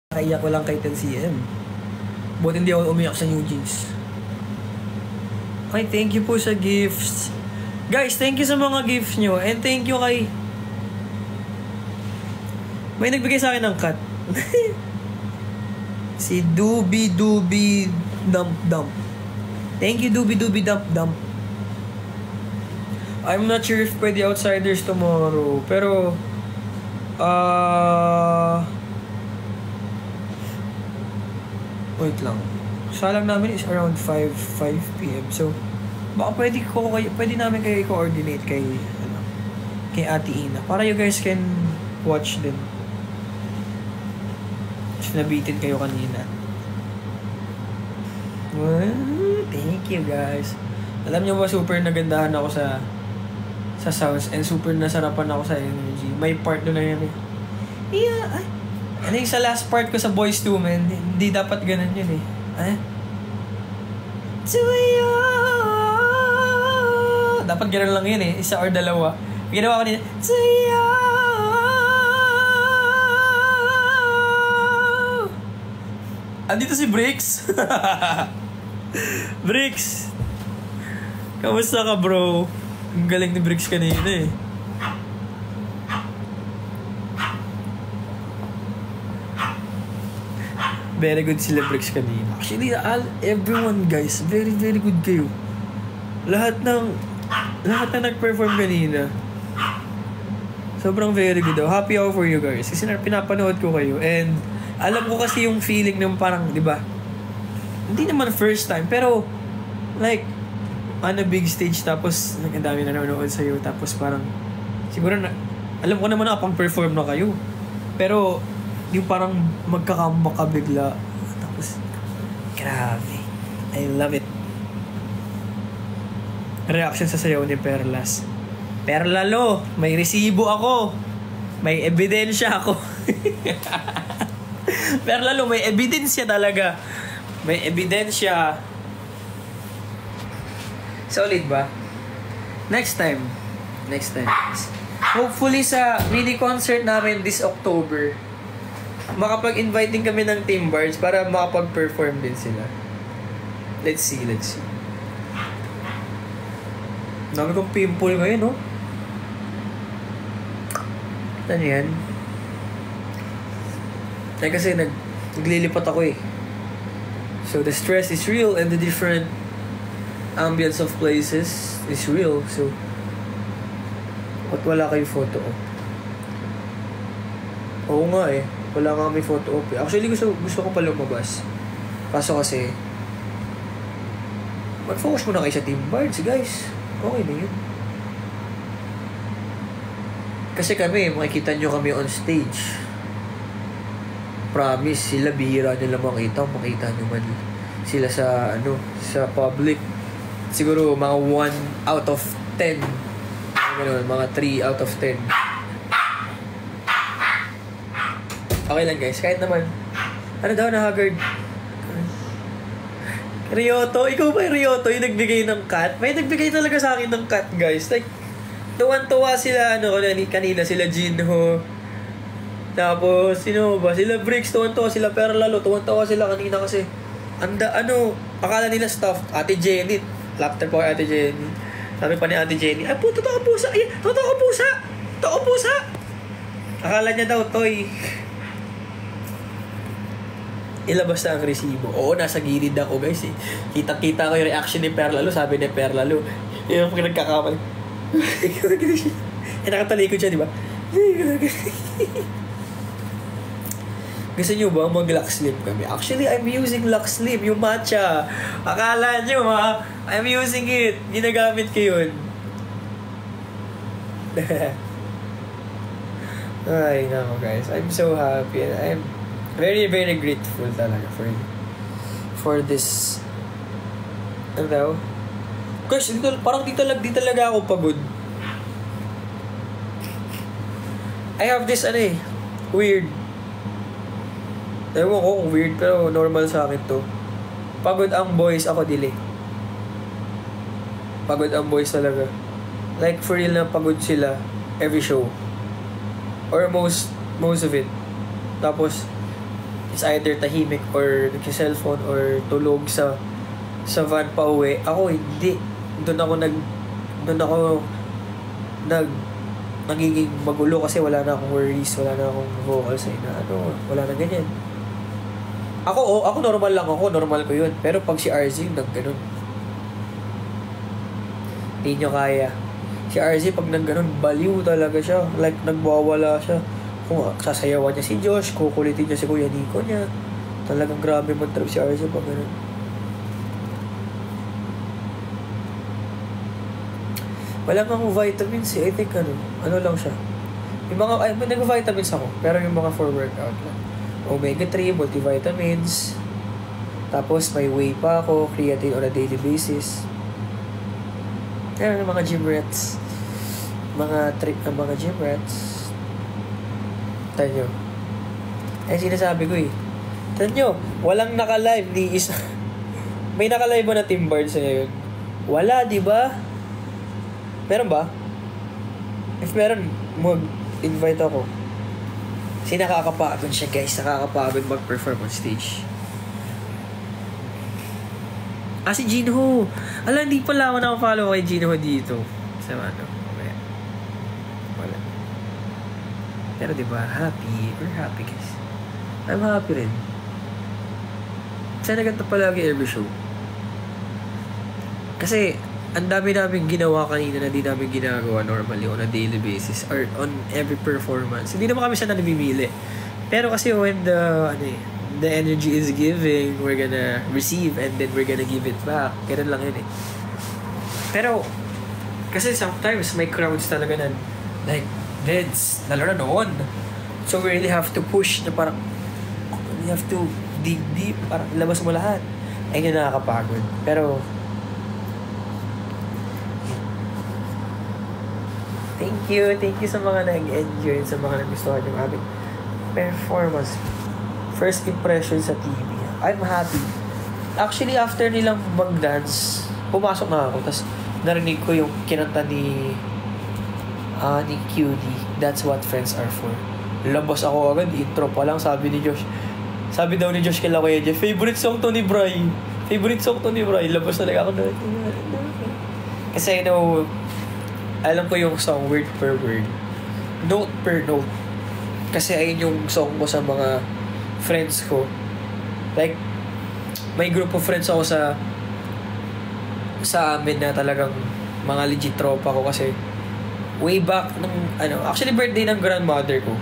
Kaiyak ko lang kay 10cm. Buti hindi ako umiyak sa New Jeans. Okay, thank you po sa gifts. Guys, thank you sa mga gifts nyo. And thank you kay... May nagbigay sa akin ng cut. Si Doobie Doobie Dump Dump. Thank you, Doobie Doobie Dump Dump. I'm not sure if pwede outsiders tomorrow. Pero... wait lang. Salang namin is around 5 p.m. So, baka pwede namin kayo i-coordinate kay Ate Ina. Para you guys can watch din. Nabitin kayo kanina. Well, thank you guys. Alam nyo ba, super nagandahan ako sa sounds and super nasarapan ako sa energy. May part doon na yan eh. Yeah, ano yung sa last part ko sa Boys 2, man, hindi dapat ganun yun eh. To you. Dapat ganun lang yun eh, isa or dalawa. Ginawa ko nila, to you. Andito si Bricks. Bricks. Kamusta ka, bro? Ang galing ni Bricks kanina eh. Very good sila Bricks kanina. Actually, everyone guys, very very good kayo. Lahat na nag-perform kanina. Sobrang very good daw. Happy ako for you guys. Kasi pinapanood ko kayo. And alam ko kasi yung feeling ng parang, di ba? Hindi naman first time, pero like, on a big stage, tapos ang dami na nanonood sa'yo, tapos parang, siguro na, alam ko naman nakapang-perform na kayo. Pero, yung parang magkakambak ka bigla. Tapos, grabe. I love it. Reaction sa sayaw ni Perlas. Perlalo, may resibo ako. May ebidensya ako. Perlalo, may ebidensya talaga. May ebidensya. Solid ba? Next time. Hopefully sa mini concert namin this October, makapag-invite din kami ng Team Bards para makapag-perform din sila. Let's see. Dami kong pimple ngayon, no? Ano yan? Eh kasi naglilipat ako eh. So the stress is real and the different ambience of places is real. So, at wala kayo photo op? Oo nga eh. Wala nga may photo op. Actually, gusto ko pa lumabas. Kaso kasi, mag-focus muna kayo sa Team Bards, guys. Okay na yun. Kasi kami, makikita nyo kami on stage. Promise, sila bihira nila makita nyo man sila sa public. Siguro mga 1 out of 10, mga 3 out of 10. Okay lang guys, kahit naman ano daw na haggard. Ryoto, ikaw ba yung Ryoto yung nagbigay ng cut? May nagbigay talaga sa akin ng cut guys. Like, tuwan-tuwa sila kanina sila Jinho. Tapos, sino ba? Sila Bricks, tuwan-tuwa sila Perlalo, tuwan-tuwa sila kanina kasi akala nila stuff. Ate Jenny, laughter po kay Ate Jenny. Sabi pa ni Ate Jenny, ay po, totoo pusa! Ay, totoo pusa! Totoo pusa! Akala niya daw, toy. Ilabas na ang resibo. Oo, nasa gilid ako guys eh. Kita-kita ko yung reaction ni Perlalo. Sabi ni Perlalo, yung nagkakamal. Nakatalikod siya, di ba? Gusto nyo ba mag-lock sleep kami? Actually, I'm using lock sleep, yung matcha. Akala nyo ha, I'm using it. Ginagamit ko yun. Ay, no guys. I'm so happy. I'm very, very grateful talaga for this. Ano daw? Guys, parang di talaga ako pagod. I have this, weird. Ewan ko kung weird, pero normal sa akin to. Pagod ang boys, ako dili. Pagod ang boys talaga. Like, for real na pagod sila every show. Or most of it. Tapos, It's either tahimik or nagsi-cellphone or tulog sa van pa uwi. Ako hindi. Doon ako nagiging magulo kasi wala na akong worries, wala na akong vocals wala na ganyan. Ako normal lang ako, normal ko yun. Pero pag si RZ, ganun. Hindi nyo kaya. Si RZ, pag ganun, baliw talaga siya. Like, nagbawala siya. Kung sasayawan niya si Josh, kukulitin niya si Kuya Nico niya. Talagang grabe mag-trip si RZ pag ganun. Wala nga akong vitamins I think ano lang siya. Yung nag-vitamins ako, pero yung mga for workout lang. Omega-3, multivitamins. Tapos may whey pa ako, creatine on a daily basis. Kaya mga gym rats. Mga gym rats. Tanyo. Sinasabi ko Tanyo, walang naka-live ni isa. May naka-live ba na Team Bards ngayon? Wala, di ba? Meron ba? If meron, mag-invite ako. Kasi nakakapagod siya, guys. Nakakapagod mag-perform on stage. Si Jinho. Hindi pala ako nakafollow kay Jinho dito. Sa okay. Wala. Pero diba, happy. We're happy, guys. I'm happy rin. Sana ganito palagi every show. Kasi, ang dami namin ginawa kanina na di namin ginagawa normally on a daily basis or on every performance. Hindi naman kami siya namimili. Pero kasi when the energy is giving, we're gonna receive and then we're gonna give it back. Ganun lang yun Pero, kasi sometimes may crowds talaga na like, deads, lalo na noon. So we really have to push na parang, we have to dig deep, parang labas mo lahat. Ayun yung nakakapagod. Pero, Thank you sa mga nag-enjoy, sa mga nagustuhan yung aming performance. First impression sa TV. I'm happy. Actually, after nilang mag-dance, pumasok na ako. Tapos, narinig ko yung kinanta ni QD. That's what friends are for. Labas ako agad. Intro pa lang, sabi daw ni Josh kay Kuya Jeff, favorite song to ni Bri. Labas talaga ako na. Kasi alam ko yung song word per word, note per note, kasi ayun yung song ko sa mga friends ko. Like, may group of friends ako sa amin na talagang mga legit tropa ko kasi way back nung actually birthday ng grandmother ko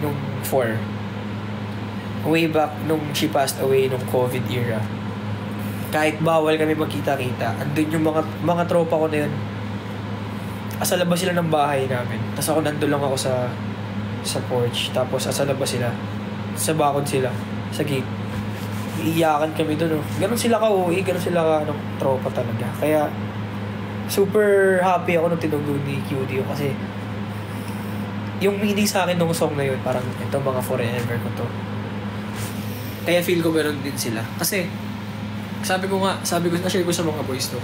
nung 4, way back nung she passed away nung COVID era. Kahit bawal kami magkita-kita, andun yung mga tropa ko na yun. Asa labas sila ng bahay namin. Tapos ako nandun lang ako sa porch. Tapos asa labas sila. Sa bakod sila. Sa gate. Iiyakan kami dun. Ganon sila ka-uwi. Ganon sila tropa talaga. Kaya super happy ako nung tinugtog ni QD. Kasi yung meaning sa akin nung song na yun, parang ito mga forever ko to. Kaya feel ko ganon din sila. Kasi sabi ko na-share ko sa mga boys to.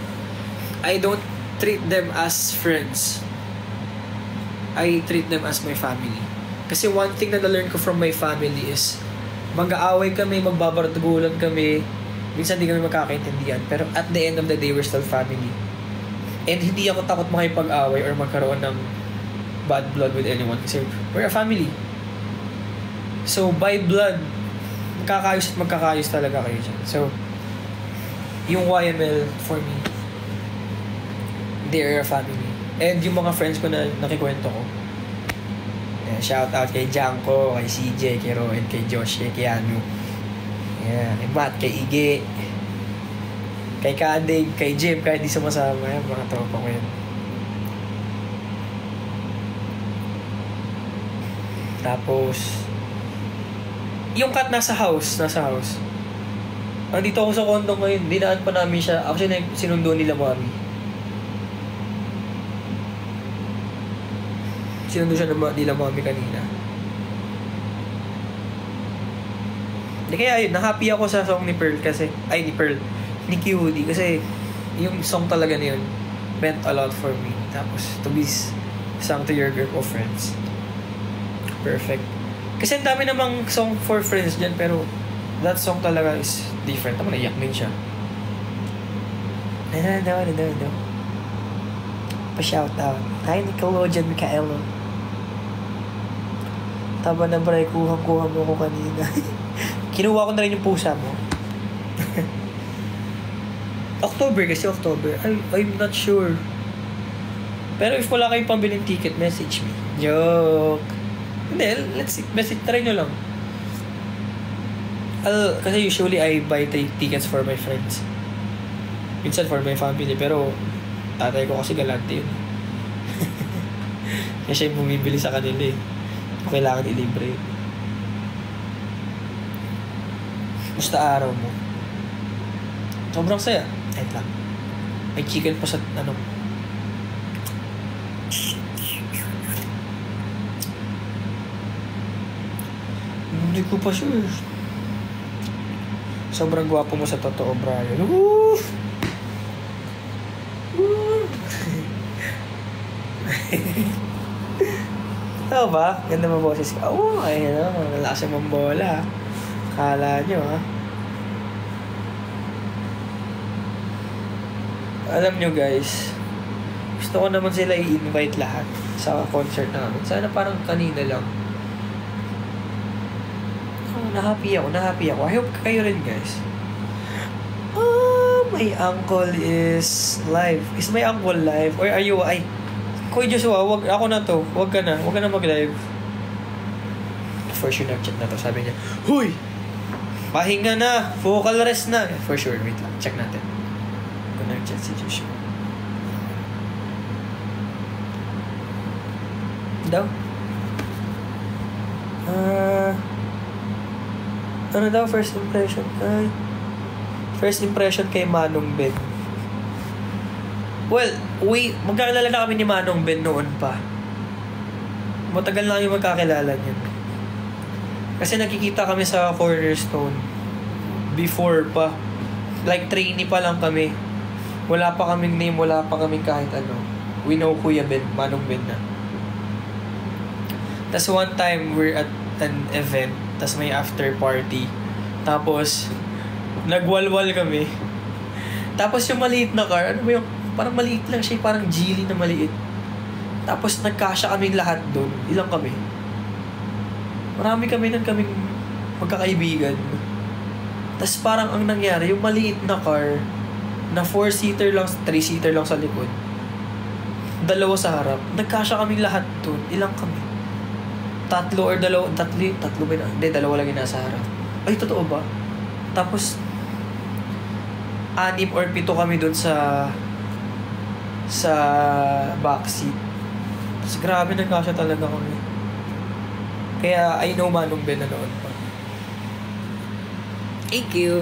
I don't treat them as friends. I treat them as my family. Kasi one thing na na-learn ko from my family is mag-aaway kami, magbabardugulan kami, minsan di kami magkakaintindihan, pero at the end of the day, we're still family. And hindi ako takot makipag-away or magkaroon ng bad blood with anyone kasi we're a family. So by blood, magkakayos talaga kayo dyan. So yung YML for me, they're a family. And yung mga friends ko na nakikwento ko, shout out kay Janko, kay CJ, kay Rowan, kay Josh, kay Keanu, kay Matt, kay Ige, kay Kadig, kay Jim, kahit di sumasama yan, mga tropa ko yan. Tapos yung Kat nasa house. Nandito ako sa condo ngayon, dinaan pa namin siya. Actually, sinundo nila mami. Sinundo siya nila mami kanina. Kaya yun, na-happy ako sa song ni Pearl kasi, ni QD kasi yung song talaga na yun meant a lot for me. Tapos, to be sung to your group of friends. Perfect. Kasi ang dami namang song for friends dyan, pero That song talaga is different. Tama, naiyak din siya. No. Pa-shout out. Hi, Nickelodeon Micaelo. Tama na bray, kuha mo ko kanina. Kinuha ko na rin yung pusa mo. October. I'm not sure. Pero if wala kayong pambiling ticket, message me. Joke. Hindi, let's see. Message, try nyo lang. Kasi usually I buy tickets for my friends. Minsan for my family. Pero tatay ko kasi galante yun. Kaya siya yung bumibili sa kanila eh. Kailangan ilibre yun. Musta araw mo? Sobrang saya. Ayun lang. May chicken pa sa ano. Hindi ko pa sure. Sobrang gwapo mo sa totoo, Brian. Woo! Woo! Tama ba? Ganda mo boses ka. Oo, ayun na. Malakas yung mambola. Kala nyo, ha? Alam nyo, guys. Gusto ko naman sila i-invite lahat sa concert namin. Sana parang kanina lang. Nahappy ako. I hope kayo rin, guys. My uncle is live. Is my uncle live? Or are you... Ay, Kuya Joshua, wag ako na to. Wag ka na mag-live. For sure, nag-chat na to. Sabi niya, Huy! Pahinga na! Vocal rest na! For sure, wait lang. Check natin. Kung nag-chat si Joshua. Daw? Ano daw first impression? First impression kay Manong Ben. Well, magkakilala na kami ni Manong Ben noon pa. Matagal na kami magkakilala niyan. Kasi nakikita kami sa Cornerstone. Before pa. Like, trainee pa lang kami. Wala pa kaming name, wala pa kaming kahit ano. We know Kuya Ben, Manong Ben na. Tas one time, we're at an event. Tas may after party. Tapos, nagwalwal kami. Tapos yung maliit na car, ano ba yung, parang maliit lang siya, parang Geely na maliit. Tapos nagkasya kaming lahat doon. Ilang kami? Marami kami magkakaibigan. Tapos parang ang nangyari, yung maliit na car, na 4-seater lang, 3-seater lang sa likod. 2 sa harap. Nagkasya kaming lahat doon. Ilang kami? 3 or 2, 3 ba na? Hindi, 2 lang yung nasa harap. Ay, totoo ba? Tapos 6 or 7 kami doon sa backseat. Tapos grabe, nagkasya talaga kami. Kaya I know Manong Ben na noon pa. Thank you.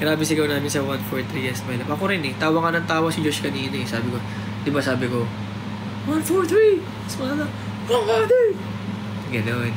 Grabe sigaw namin sa 143 Yes My Love. Ako rin eh. Tawa ka ng tawa si Josh kanina eh. Sabi ko, 143 Yes My Love. Ganoon.